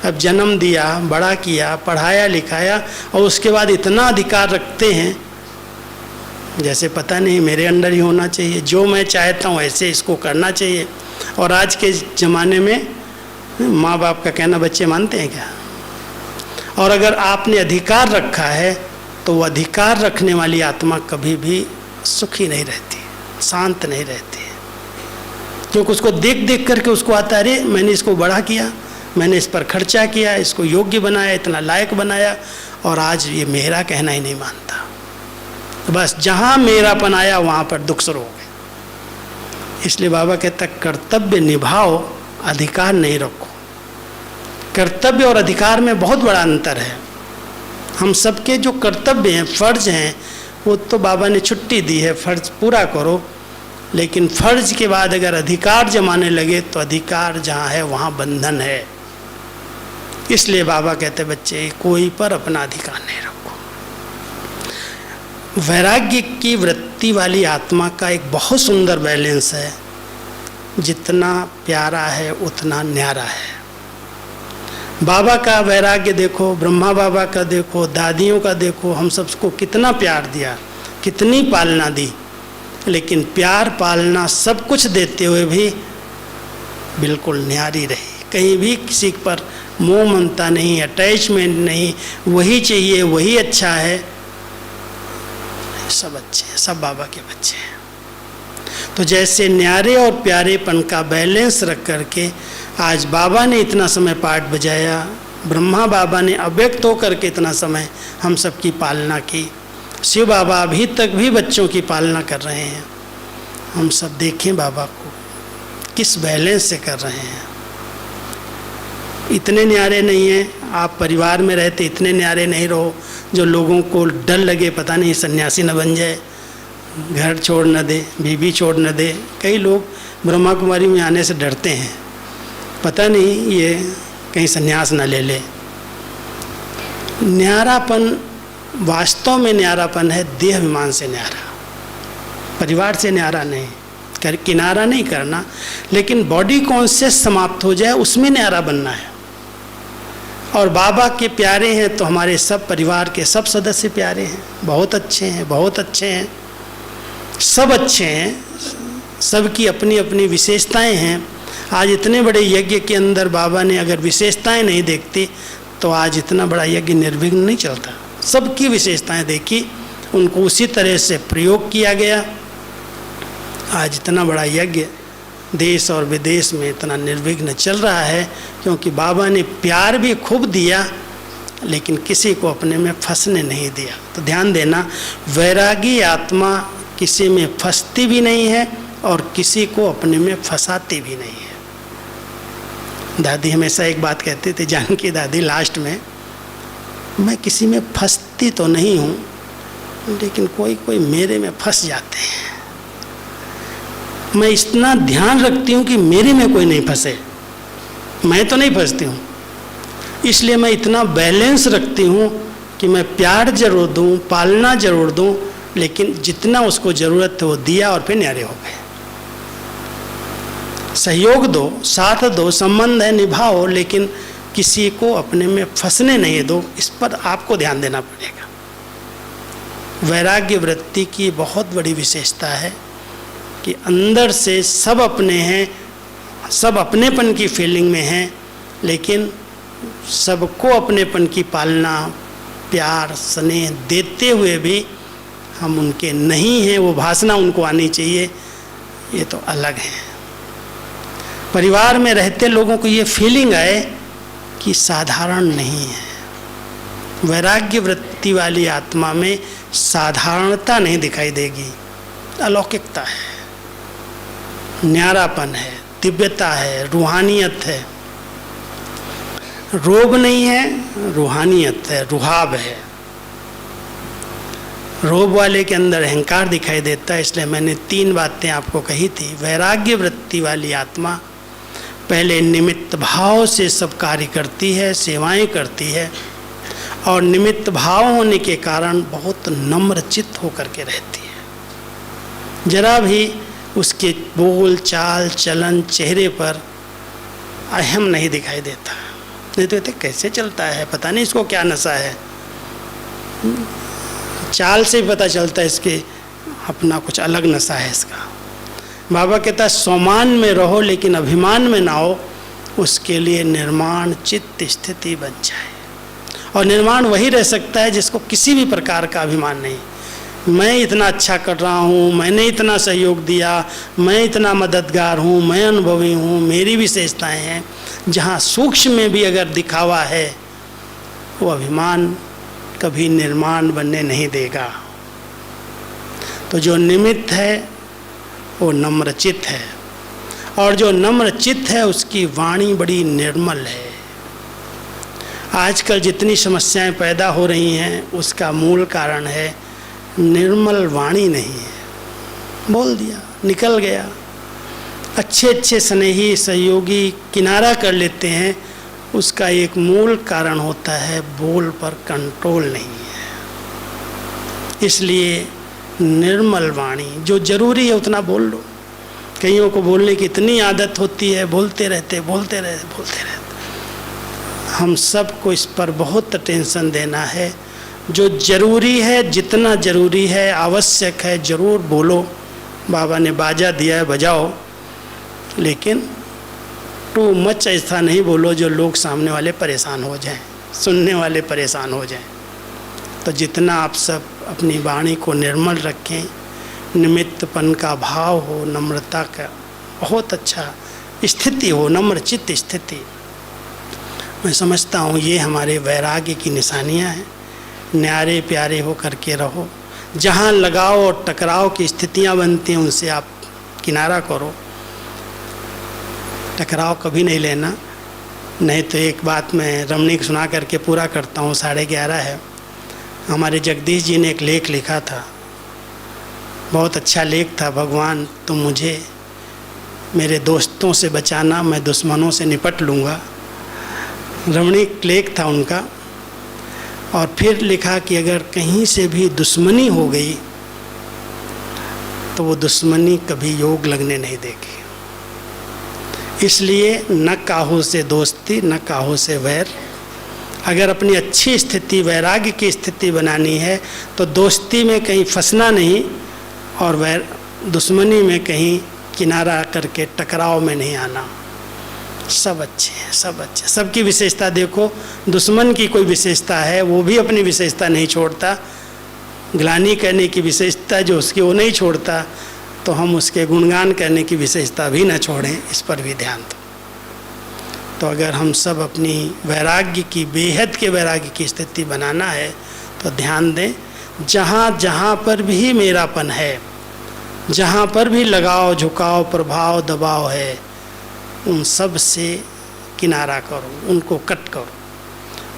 अब जन्म दिया, बड़ा किया, पढ़ाया लिखाया, और उसके बाद इतना अधिकार रखते हैं जैसे पता नहीं मेरे अंडर ही होना चाहिए, जो मैं चाहता हूँ ऐसे इसको करना चाहिए। और आज के ज़माने में माँ बाप का कहना बच्चे मानते हैं क्या? और अगर आपने अधिकार रखा है तो वो अधिकार रखने वाली आत्मा कभी भी सुखी नहीं रहती, शांत नहीं रहती है, क्योंकि उसको देख देख करके उसको आता है, अरे मैंने इसको बड़ा किया, मैंने इस पर खर्चा किया, इसको योग्य बनाया, इतना लायक बनाया, और आज ये मेरा कहना ही नहीं मानता। तो बस जहाँ मेरापन आया वहाँ पर दुख शुरू हो गए। इसलिए बाबा कहता कर्तव्य निभाओ, अधिकार नहीं रखो। कर्तव्य और अधिकार में बहुत बड़ा अंतर है। हम सबके जो कर्तव्य हैं, फर्ज हैं, वो तो बाबा ने छुट्टी दी है, फर्ज पूरा करो, लेकिन फर्ज के बाद अगर अधिकार जमाने लगे तो अधिकार जहाँ है वहाँ बंधन है। इसलिए बाबा कहते बच्चे कोई पर अपना अधिकार नहीं रखो। वैराग्य की वृत्ति वाली आत्मा का एक बहुत सुंदर बैलेंस है, जितना प्यारा है उतना न्यारा है। बाबा का वैराग्य देखो, ब्रह्मा बाबा का देखो, दादियों का देखो, हम सबको कितना प्यार दिया, कितनी पालना दी, लेकिन प्यार पालना सब कुछ देते हुए भी बिल्कुल न्यारी रही। कहीं भी किसी पर मोह ममता नहीं, अटैचमेंट नहीं, वही चाहिए, वही अच्छा है। सब अच्छे हैं, सब बाबा के बच्चे हैं। तो जैसे न्यारे और प्यारेपन का बैलेंस रख करके आज बाबा ने इतना समय पाठ बजाया, ब्रह्मा बाबा ने अव्यक्त होकर के इतना समय हम सबकी पालना की, शिव बाबा अभी तक भी बच्चों की पालना कर रहे हैं। हम सब देखें बाबा को किस बैलेंस से कर रहे हैं। इतने न्यारे नहीं हैं, आप परिवार में रहते इतने न्यारे नहीं रहो जो लोगों को डर लगे पता नहीं सन्यासी न बन जाए, घर छोड़ न दे, बीवी छोड़ न दे। कई लोग ब्रह्मा कुमारी में आने से डरते हैं, पता नहीं ये कहीं सन्यास न ले ले। न्यारापन वास्तव में न्यारापन है देह अभिमान से न्यारा, परिवार से न्यारा नहीं, किनारा नहीं करना, लेकिन बॉडी कॉन्शियस समाप्त हो जाए उसमें न्यारा बनना है। और बाबा के प्यारे हैं तो हमारे सब परिवार के सब सदस्य प्यारे हैं, बहुत अच्छे हैं, बहुत अच्छे हैं, सब अच्छे हैं, सबकी अपनी अपनी विशेषताएं हैं। आज इतने बड़े यज्ञ के अंदर बाबा ने अगर विशेषताएं नहीं देखती तो आज इतना बड़ा यज्ञ निर्विघ्न नहीं चलता। सबकी विशेषताएं देखी, उनको उसी तरह से प्रयोग किया गया। आज इतना बड़ा यज्ञ देश और विदेश में इतना निर्विघ्न चल रहा है, क्योंकि बाबा ने प्यार भी खूब दिया लेकिन किसी को अपने में फंसने नहीं दिया। तो ध्यान देना, वैरागी आत्मा किसी में फंसती भी नहीं है और किसी को अपने में फंसाती भी नहीं है। दादी हमेशा एक बात कहती थी, जानकी दादी लास्ट में, मैं किसी में फंसती तो नहीं हूँ लेकिन कोई कोई मेरे में फंस जाते हैं। मैं इतना ध्यान रखती हूँ कि मेरे में कोई नहीं फंसे, मैं तो नहीं फंसती हूँ, इसलिए मैं इतना बैलेंस रखती हूँ कि मैं प्यार जरूर दूँ, पालना जरूर दूँ, लेकिन जितना उसको ज़रूरत है वो दिया और फिर न्यारे हो गए। सहयोग दो, साथ दो, संबंध है निभाओ, लेकिन किसी को अपने में फंसने नहीं दो। इस पर आपको ध्यान देना पड़ेगा। वैराग्य वृत्ति की बहुत बड़ी विशेषता है कि अंदर से सब अपने हैं, सब अपनेपन की फीलिंग में हैं, लेकिन सबको अपनेपन की पालना, प्यार, स्नेह देते हुए भी हम उनके नहीं हैं, वो भाषा उनको आनी चाहिए, ये तो अलग है। परिवार में रहते लोगों को ये फीलिंग आए कि साधारण नहीं है। वैराग्य वृत्ति वाली आत्मा में साधारणता नहीं दिखाई देगी, अलौकिकता है, न्यारापन है, दिव्यता है, रूहानियत है। रोब नहीं है, रूहानियत है, रुहाब है। रोब वाले के अंदर अहंकार दिखाई देता है। इसलिए मैंने 3 बातें आपको कही थी। वैराग्य वृत्ति वाली आत्मा पहले निमित्त भाव से सब कार्य करती है, सेवाएं करती है, और निमित्त भाव होने के कारण बहुत नम्र चित्त होकर के रहती है। जरा भी उसके बोल चाल चलन चेहरे पर अहम नहीं दिखाई देता। नहीं तो कहते कैसे चलता है, पता नहीं इसको क्या नशा है। चाल से ही पता चलता है इसके अपना कुछ अलग नशा है इसका। बाबा कहता है स्वमान में रहो लेकिन अभिमान में ना हो, उसके लिए निर्माण चित्त स्थिति बन जाए। और निर्माण वही रह सकता है जिसको किसी भी प्रकार का अभिमान नहीं। मैं इतना अच्छा कर रहा हूँ, मैंने इतना सहयोग दिया, मैं इतना मददगार हूँ, मैं अनुभवी हूँ, मेरी विशेषताएं हैं। जहाँ सूक्ष्म में भी अगर दिखावा है, वो अभिमान कभी निर्माण बनने नहीं देगा। तो जो निमित्त है वो नम्रचित्त है, और जो नम्रचित्त है उसकी वाणी बड़ी निर्मल है। आजकल जितनी समस्याएं पैदा हो रही हैं उसका मूल कारण है निर्मल वाणी नहीं है। बोल दिया, निकल गया। अच्छे स्नेही सहयोगी किनारा कर लेते हैं, उसका एक मूल कारण होता है बोल पर कंट्रोल नहीं है। इसलिए निर्मल वाणी, जो जरूरी है उतना बोल लो। कईयों को बोलने की इतनी आदत होती है, बोलते रहते। हम सबको इस पर बहुत टेंशन देना है। जो जरूरी है, जितना जरूरी है, आवश्यक है, जरूर बोलो। बाबा ने बाजा दिया है, बजाओ, लेकिन टू मच ऐसा नहीं बोलो जो लोग सामने वाले परेशान हो जाएं, सुनने वाले परेशान हो जाएं। तो जितना आप सब अपनी वाणी को निर्मल रखें, निमित्तपन का भाव हो, नम्रता का बहुत अच्छा स्थिति हो, नम्रचित्त स्थिति, मैं समझता हूँ ये हमारे वैराग्य की निशानियाँ हैं। न्यारे प्यारे हो करके रहो। जहाँ लगाव और टकराव की स्थितियाँ बनती हैं उनसे आप किनारा करो। टकराव कभी नहीं लेना। नहीं तो एक बात मैं रमणीक सुना करके पूरा करता हूँ, 11:30 है। हमारे जगदीश जी ने एक लेख लिखा था, बहुत अच्छा लेख था। भगवान तुम मुझे मेरे दोस्तों से बचाना, मैं दुश्मनों से निपट लूँगा। रमणीक लेख था उनका। और फिर लिखा कि अगर कहीं से भी दुश्मनी हो गई तो वो दुश्मनी कभी योग लगने नहीं देगी। इसलिए न काहू से दोस्ती, न काहू से वैर। अगर अपनी अच्छी स्थिति, वैराग्य की स्थिति बनानी है तो दोस्ती में कहीं फंसना नहीं, और वैर दुश्मनी में कहीं किनारा करके टकराव में नहीं आना। सब अच्छे हैं, सब अच्छे। सबकी विशेषता देखो। दुश्मन की कोई विशेषता है, वो भी अपनी विशेषता नहीं छोड़ता। ग्लानि करने की विशेषता जो उसकी, वो नहीं छोड़ता। तो हम उसके गुणगान करने की विशेषता भी न छोड़ें, इस पर भी ध्यान दो। तो अगर हम सब अपनी वैराग्य की, बेहद के वैराग्य की स्थिति बनाना है तो ध्यान दें। जहाँ जहाँ पर भी मेरापन है, जहाँ पर भी लगाव, झुकाव, प्रभाव, दबाव है, उन सब से किनारा करो, उनको कट करो।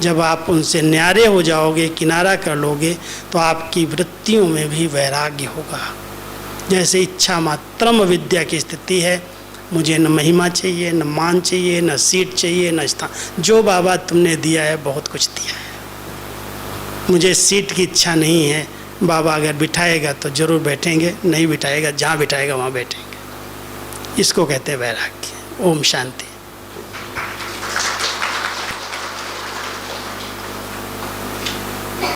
जब आप उनसे न्यारे हो जाओगे, किनारा कर लोगे, तो आपकी वृत्तियों में भी वैराग्य होगा। जैसे इच्छा मात्रम विद्या की स्थिति है, मुझे न महिमा चाहिए, न मान चाहिए, न सीट चाहिए, न स्थान। जो बाबा तुमने दिया है बहुत कुछ दिया है, मुझे सीट की इच्छा नहीं है। बाबा अगर बिठाएगा तो जरूर बैठेंगे, नहीं बिठाएगा, जहाँ बिठाएगा वहाँ बैठेंगे। इसको कहते हैं वैराग्य। ओम शांति।